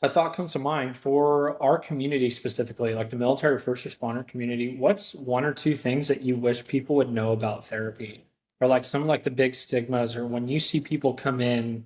a thought comes to mind for our community specifically, like the military first responder community. What's one or two things that you wish people would know about therapy? Or like some like the big stigmas, or when you see people come in,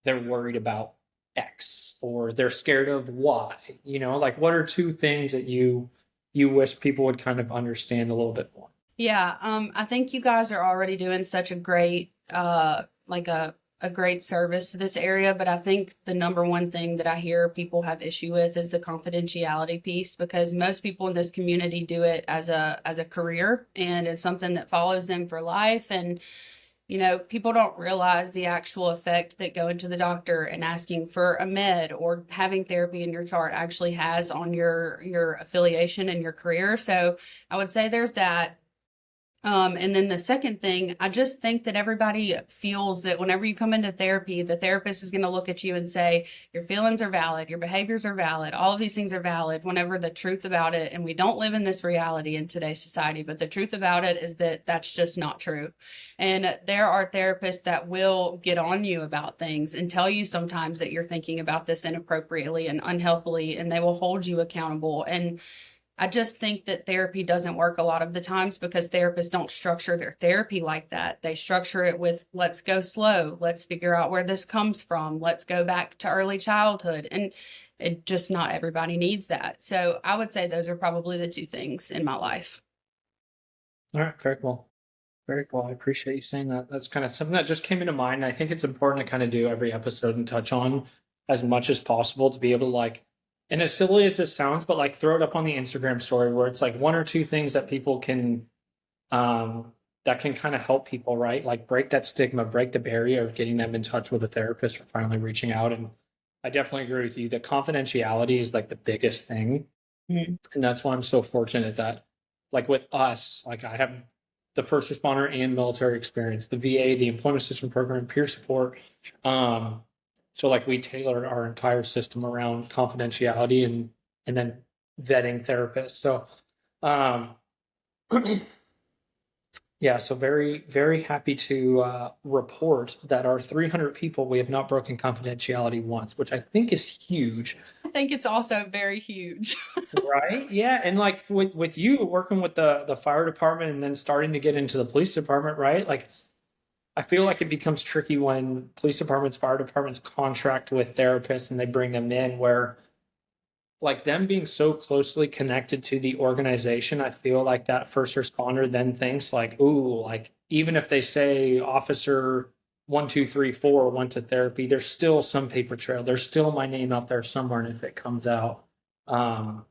they're worried about X or they're scared of Y. Like what are two things that you wish people would kind of understand a little bit more? Yeah, I think you guys are already doing such a great, like a great service to this area, but I think the number one thing that I hear people have issue with is the confidentiality piece because most people in this community do it as a career and it's something that follows them for life. And people don't realize the actual effect that going to the doctor and asking for a med or having therapy in your chart actually has on your affiliation and your career. So I would say there's that. And then the second thing, I just think that everybody feels that whenever you come into therapy, the therapist is going to look at you and say, your feelings are valid, your behaviors are valid, all of these things are valid, whenever the truth about it, and we don't live in this reality in today's society, but the truth about it is that that's just not true. And there are therapists that will get on you about things and tell you sometimes that you're thinking about this inappropriately and unhealthily, and they will hold you accountable. And I just think that therapy doesn't work a lot of the times because therapists don't structure their therapy like that. They structure it with, let's go slow. Let's figure out where this comes from. Let's go back to early childhood. And it just not everybody needs that. So I would say those are probably the two things in my life. All right, very cool. Very cool. I appreciate you saying that. That's kind of something that just came into mind. I think it's important to kind of do every episode and touch on as much as possible to be able to like, and as silly as this sounds, but like throw it up on the Instagram story where it's like one or two things that people can that can kind of help people, right? Like break that stigma, break the barrier of getting them in touch with a therapist or finally reaching out. And I definitely agree with you. The confidentiality is like the biggest thing. Mhm. And that's why I'm so fortunate that like with us, like I have the first responder and military experience, the VA, the employment system program, peer support. Um, so like we tailored our entire system around confidentiality and then vetting therapists. So um, yeah, so very, very happy to report that our 300 people, we have not broken confidentiality once, which I think is huge. I think it's also very huge. Right. Yeah. And like with you working with the fire department and then starting to get into the police department, right? Like I feel like it becomes tricky when police departments, fire departments contract with therapists and they bring them in where like them being so closely connected to the organization, I feel like that first responder then thinks like, ooh, like even if they say officer 1, 2, 3, 4 went to therapy, there's still some paper trail. There's still my name out there somewhere. And if it comes out, I'm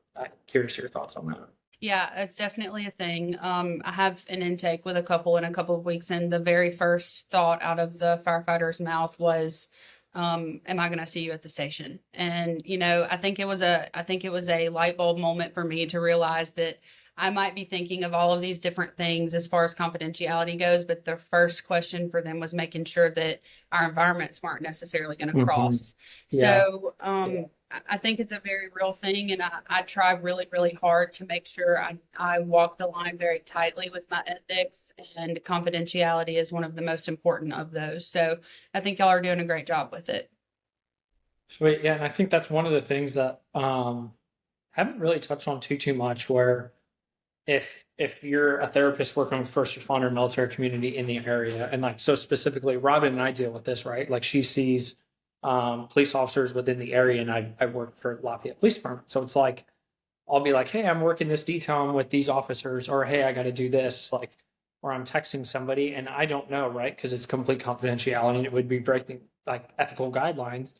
curious to your thoughts on that. Yeah, it's definitely a thing. I have an intake with a couple in a couple of weeks, and the very first thought out of the firefighter's mouth was, "Am I going to see you at the station?" And I think it was a light bulb moment for me to realize that I might be thinking of all of these different things as far as confidentiality goes, but the first question for them was making sure that our environments weren't necessarily going to Hmm. cross. Yeah. So, I think it's a very real thing, and I try really, really hard to make sure I walk the line very tightly with my ethics, and confidentiality is one of the most important of those. So I think y'all are doing a great job with it. Sweet. Yeah. And I think that's one of the things that haven't really touched on too much where if you're a therapist working with first responder military community in the area and like so specifically Robin and I deal with this, right? Like she sees police officers within the area and I work for Lafayette Police Department. So it's like I'll be like, hey, I'm working this detail with these officers, or hey, I got to do this, like, or I'm texting somebody and I don't know, right? Because it's complete confidentiality and it would be breaking like ethical guidelines.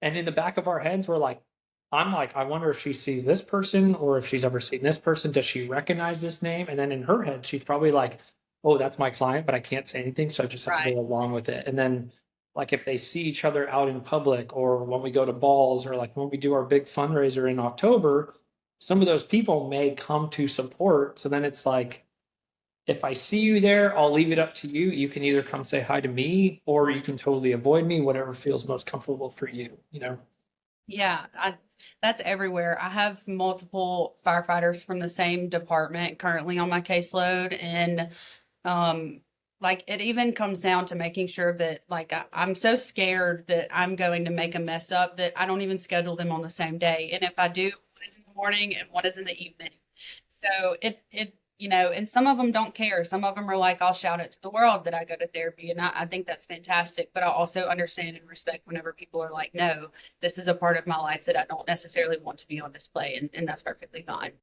And in the back of our heads, I'm like, I wonder if she sees this person or if she's ever seen this person. Does she recognize this name? And then in her head, she's probably like, oh, that's my client, but I can't say anything. So I just have to Right. go along with it. And then, like, if they see each other out in public or when we go to balls or like when we do our big fundraiser in October, some of those people may come to support. So then it's like, if I see you there, I'll leave it up to you. You can either come say hi to me or you can totally avoid me, whatever feels most comfortable for you. Yeah, that's everywhere. I have multiple firefighters from the same department currently on my caseload, and um, Like it even comes down to making sure that like I'm so scared that I'm going to make a mess up that I don't even schedule them on the same day. And if I do, one is in the morning and one is in the evening. So it you know, and some of them don't care. Some of them are like, I'll shout it to the world that I go to therapy, and I think that's fantastic. But I also understand and respect whenever people are like, no, this is a part of my life that I don't necessarily want to be on display, and that's perfectly fine.